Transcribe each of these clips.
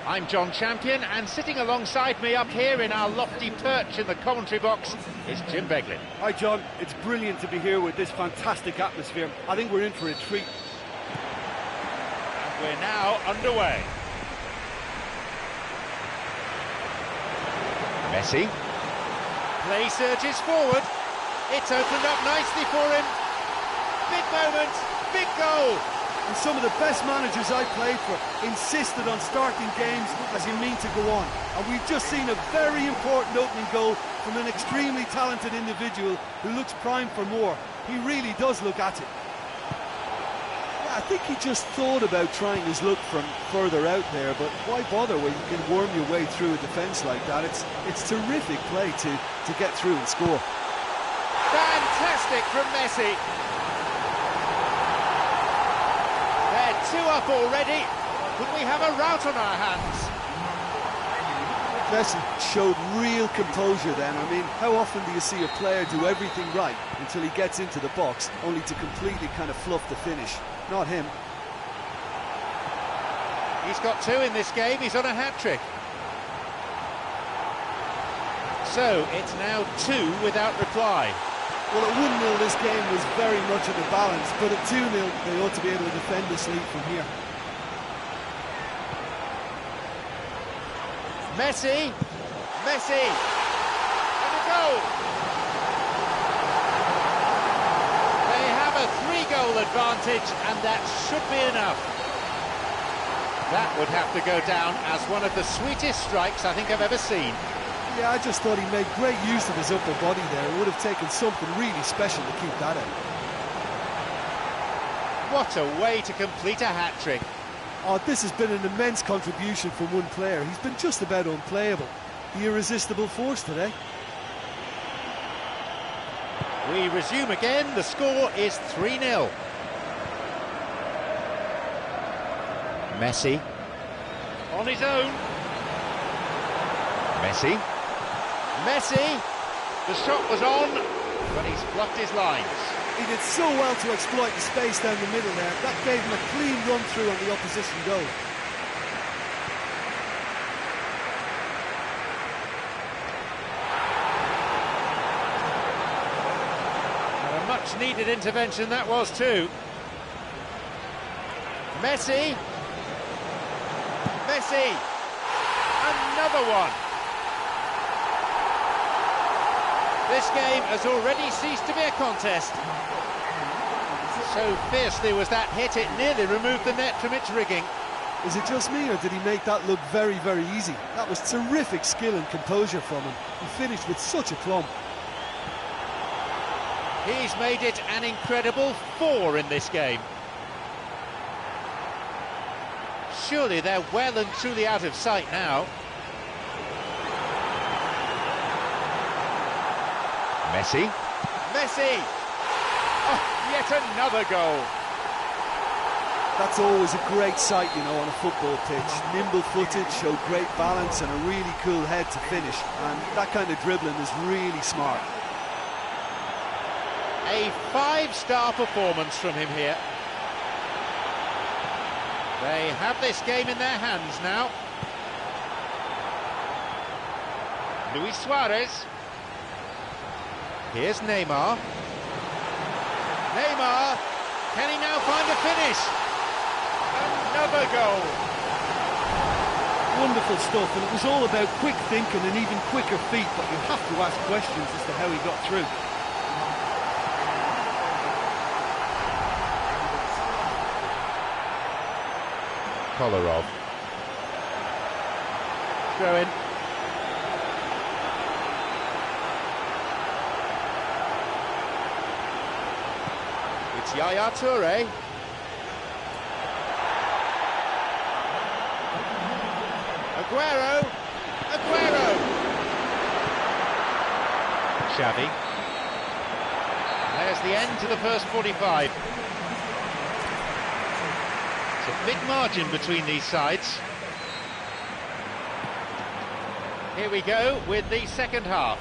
I'm John Champion, and sitting alongside me up here in our lofty perch in the commentary box is Jim Beglin. Hi John, it's brilliant to be here with this fantastic atmosphere. I think we're in for a treat. And we're now underway. Messi. Play surges forward. It's opened up nicely for him. Big moment, big goal. And some of the best managers I played for insisted on starting games as you mean to go on. And we've just seen a very important opening goal from an extremely talented individual who looks primed for more. He really does look at it. Yeah, I think he just thought about trying his luck from further out there, but why bother when you can worm your way through a defence like that? It's terrific play to get through and score. Fantastic from Messi. They're 2 up already. Could we have a rout on our hands? Messi showed real composure then. I mean, how often do you see a player do everything right until he gets into the box, only to completely kind of fluff the finish? Not him. He's got 2 in this game. He's on a hat-trick. So, it's now 2 without reply. Well, at 1-0 this game was very much in the balance, but at 2-0 they ought to be able to defend this lead from here. Messi, and a goal. They have a 3-goal advantage, and that should be enough. That would have to go down as one of the sweetest strikes I think I've ever seen. Yeah, I just thought he made great use of his upper body there. It would have taken something really special to keep that out. What a way to complete a hat-trick. Oh, this has been an immense contribution from one player. He's been just about unplayable. The irresistible force today. We resume again. The score is 3-0. Messi. On his own. Messi. The shot was on, but he's blocked his lines. He did so well to exploit the space down the middle there. That gave him a clean run through on the opposition goal. And a much needed intervention that was too. Messi, another one. This game has already ceased to be a contest. So fiercely was that hit, it nearly removed the net from its rigging. Is it just me, or did he make that look very, very easy? That was terrific skill and composure from him. He finished with such a plumb. He's made it an incredible 4 in this game. Surely they're well and truly out of sight now. Messi. Oh, yet another goal. That's always a great sight, you know, on a football pitch. Nimble-footed, showed great balance and a really cool head to finish. And that kind of dribbling is really smart. A 5-star performance from him here. They have this game in their hands now. Luis Suarez. Here's Neymar. Can he now find a finish? Another goal. Wonderful stuff, and it was all about quick thinking and even quicker feet, but you have to ask questions as to how he got through. collar of. Throw in. It's Yaya Toure. Aguero. Xavi. There's the end to the first 45. It's a big margin between these sides. Here we go with the second half.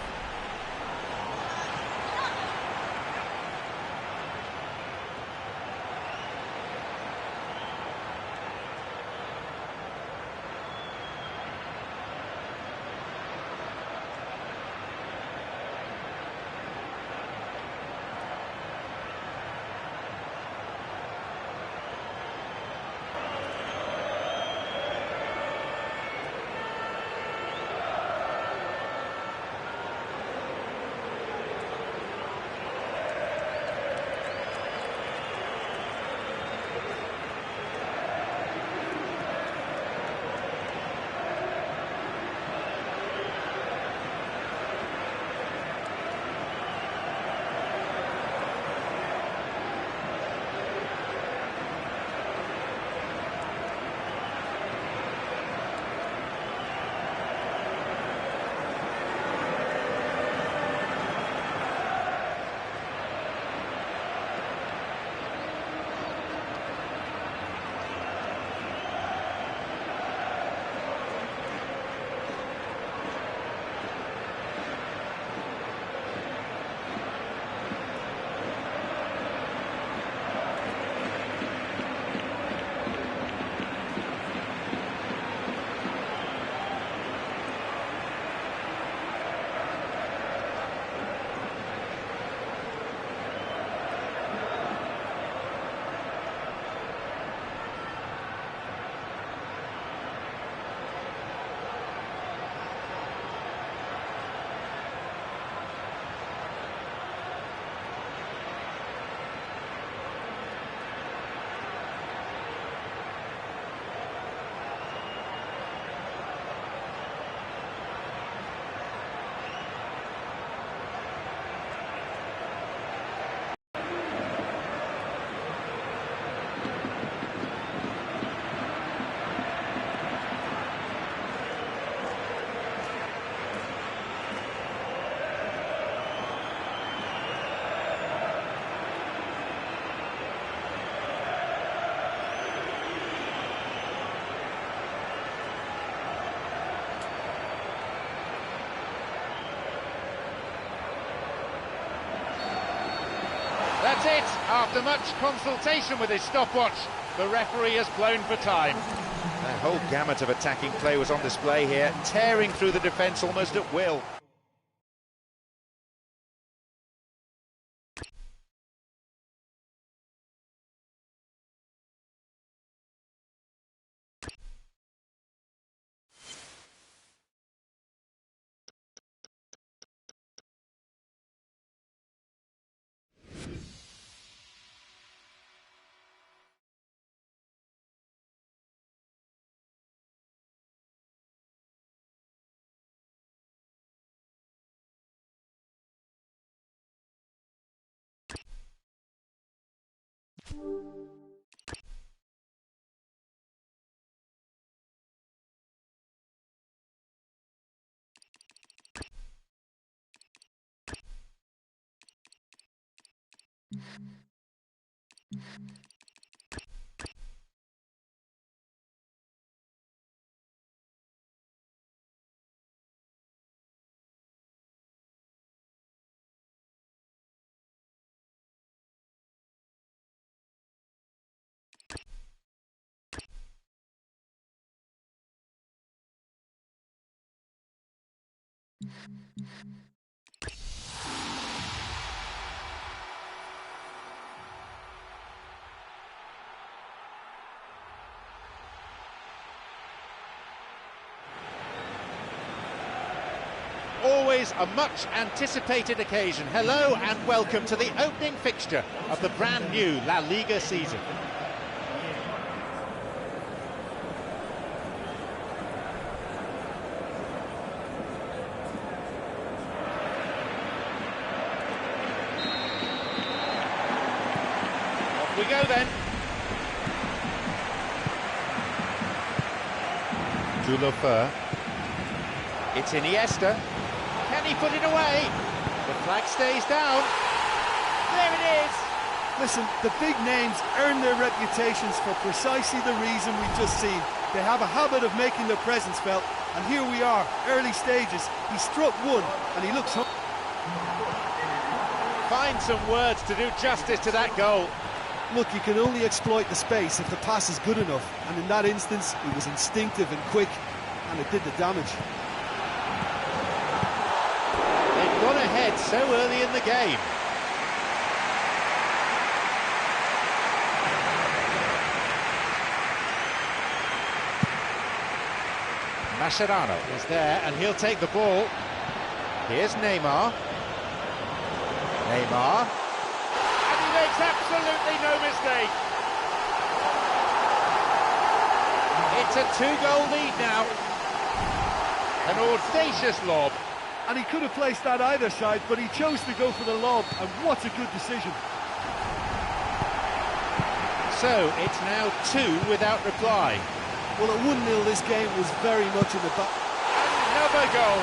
That's it. After much consultation with his stopwatch, the referee has blown for time. The whole gamut of attacking play was on display here, tearing through the defence almost at will. Always a much anticipated occasion. Hello and welcome to the opening fixture of the brand new La Liga season. go then. Julofer. It's Iniesta. Can he put it away? The flag stays down. There it is. Listen, the big names earn their reputations for precisely the reason we've just seen. They have a habit of making their presence felt, and here we are, early stages. He struck one, and he looks... Find some words to do justice to that goal. Look, you can only exploit the space if the pass is good enough, and in that instance, it was instinctive and quick, and it did the damage. They've gone ahead so early in the game. Mascherano is there, and he'll take the ball. Here's Neymar. Neymar. And he makes absolutely no mistake. It's a 2-goal lead now. An audacious lob. And he could have placed that either side, but he chose to go for the lob, and what a good decision. So, it's now 2 without reply. Well, at 1-0, this game was very much in the back. Another goal.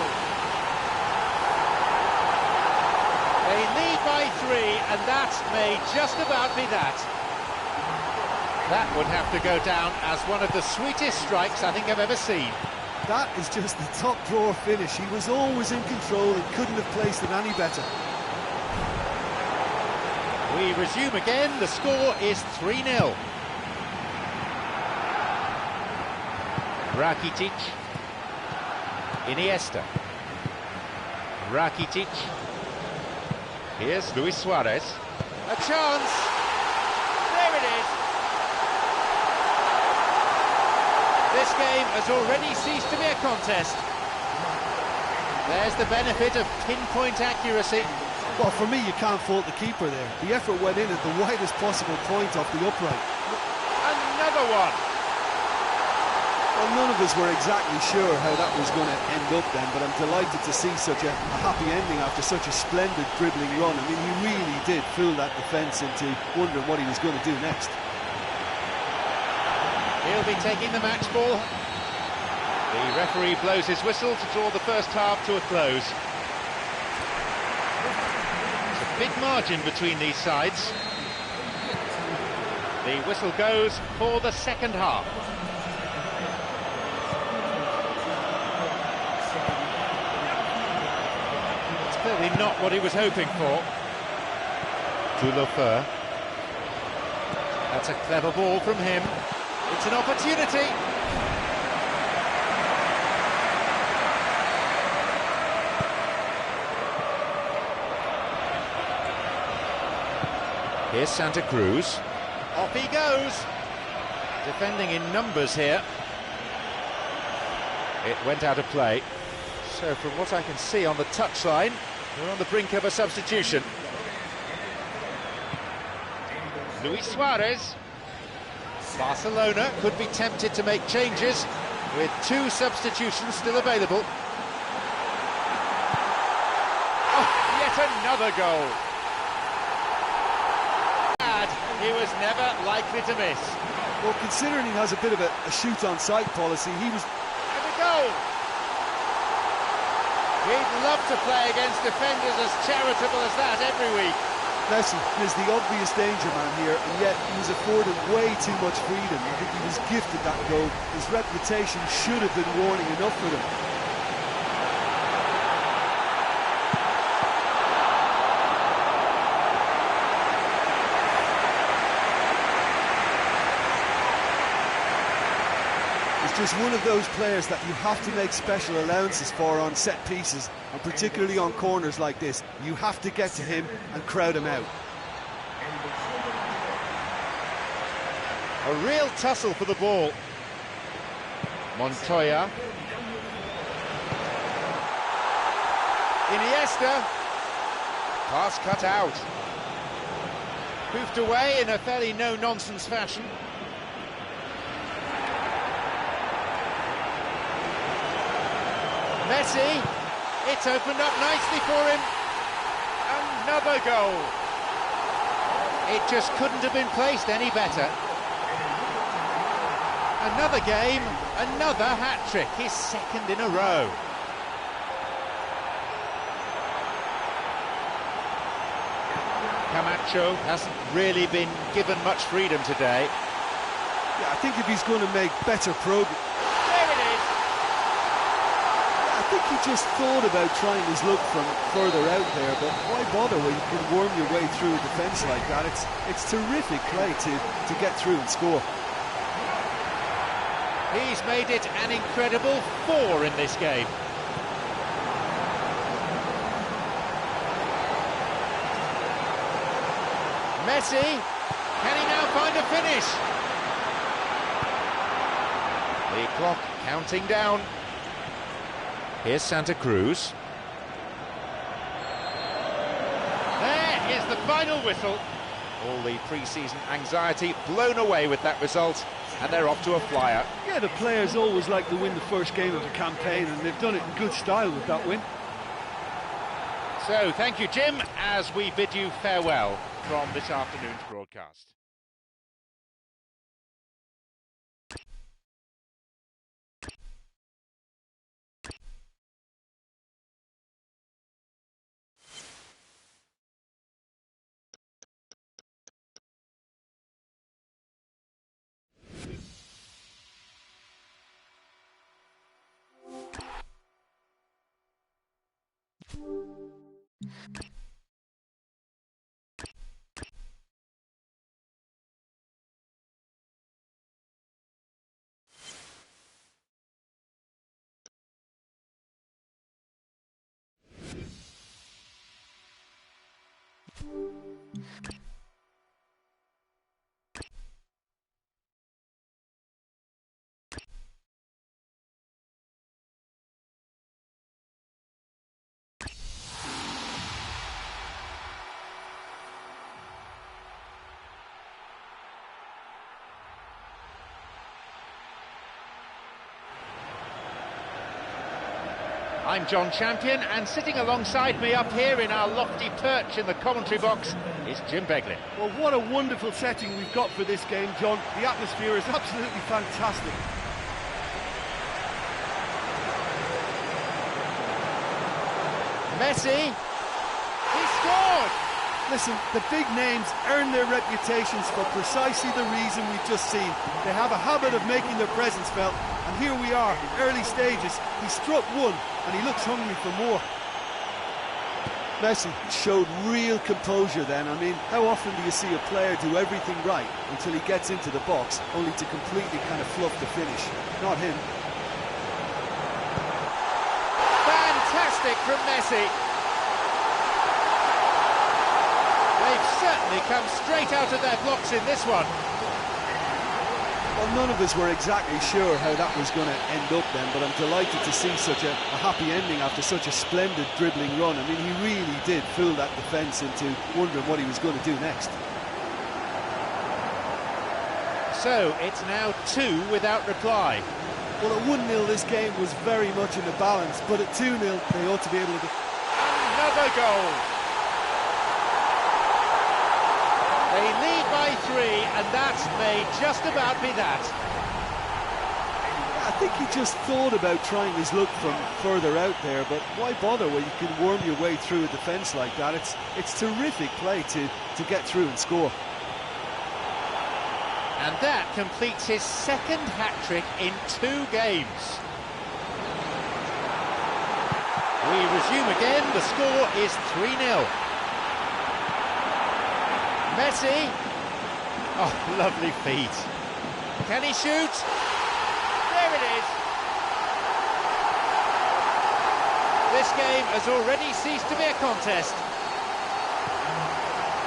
They lead by 3, and that may just about be that. That would have to go down as one of the sweetest strikes I think I've ever seen. That is just the top drawer finish. He was always in control and couldn't have placed it any better. We resume again. The score is 3-0. Rakitic. Iniesta. Rakitic. Here's Luis Suarez. A chance. There it is. This game has already ceased to be a contest. There's the benefit of pinpoint accuracy. Well, for me, you can't fault the keeper there. The effort went in at the widest possible point off the upright. Another one. Well, none of us were exactly sure how that was going to end up then, but I'm delighted to see such a happy ending after such a splendid dribbling run. I mean, he really did fool that defence into wondering what he was going to do next. He'll be taking the match ball. The referee blows his whistle to draw the first half to a close. It's a big margin between these sides. The whistle goes for the second half. It's clearly not what he was hoping for. Julofer. That's a clever ball from him. It's an opportunity. Here's Santa Cruz. Off he goes. Defending in numbers here. It went out of play. So from what I can see on the touchline, we're on the brink of a substitution. Luis Suarez. Barcelona could be tempted to make changes with 2 substitutions still available. Oh, yet another goal. He was never likely to miss. Well, considering he has a bit of a shoot-on-sight policy, he was... And a goal! He'd love to play against defenders as charitable as that every week. Messi is the obvious danger man here, and yet he was afforded way too much freedom. I think he was gifted that goal. His reputation should have been warning enough for him. He's just one of those players that you have to make special allowances for on set pieces, and particularly on corners like this. You have to get to him and crowd him out. A real tussle for the ball. Montoya. Iniesta. Pass cut out. Poofed away in a fairly no-nonsense fashion. Messi, it's opened up nicely for him. Another goal. It just couldn't have been placed any better. Another game, another hat-trick, his second in a row. Camacho hasn't really been given much freedom today. Yeah, I think if he's going to make better progress... There it is! I think he just thought about trying his luck from further out there, but why bother when you can worm your way through a defence like that? It's terrific play to get through and score. He's made it an incredible 4 in this game. Messi, can he now find a finish? The clock counting down. Here's Santa Cruz. There is the final whistle. All the pre-season anxiety blown away with that result, and they're off to a flyer. Yeah, the players always like to win the first game of the campaign, and they've done it in good style with that win. So, thank you, Jim, as we bid you farewell from this afternoon's broadcast. I'm John Champion, and sitting alongside me up here in our lofty perch in the commentary box is Jim Beglin. Well, what a wonderful setting we've got for this game, John. The atmosphere is absolutely fantastic. Messi, he scored! Listen, the big names earn their reputations for precisely the reason we've just seen. They have a habit of making their presence felt, and here we are, early stages. He struck one, and he looks hungry for more. Messi showed real composure then. I mean, how often do you see a player do everything right until he gets into the box, only to completely kind of fluff the finish? Not him. Fantastic from Messi. They've certainly come straight out of their blocks in this one. Well, none of us were exactly sure how that was going to end up then, but I'm delighted to see such a happy ending after such a splendid dribbling run. I mean, he really did fool that defence into wondering what he was going to do next. So, it's now 2 without reply. Well, at 1-0 this game was very much in the balance, but at 2-0 they ought to be able to... Another goal! They lead by 3, and that may just about be that. I think he just thought about trying his luck from further out there, but why bother when you can worm your way through a defence like that? It's terrific play to get through and score. And that completes his second hat-trick in 2 games. We resume again, the score is 3-0. Messi, oh, lovely feet. Can he shoot? There it is. This game has already ceased to be a contest.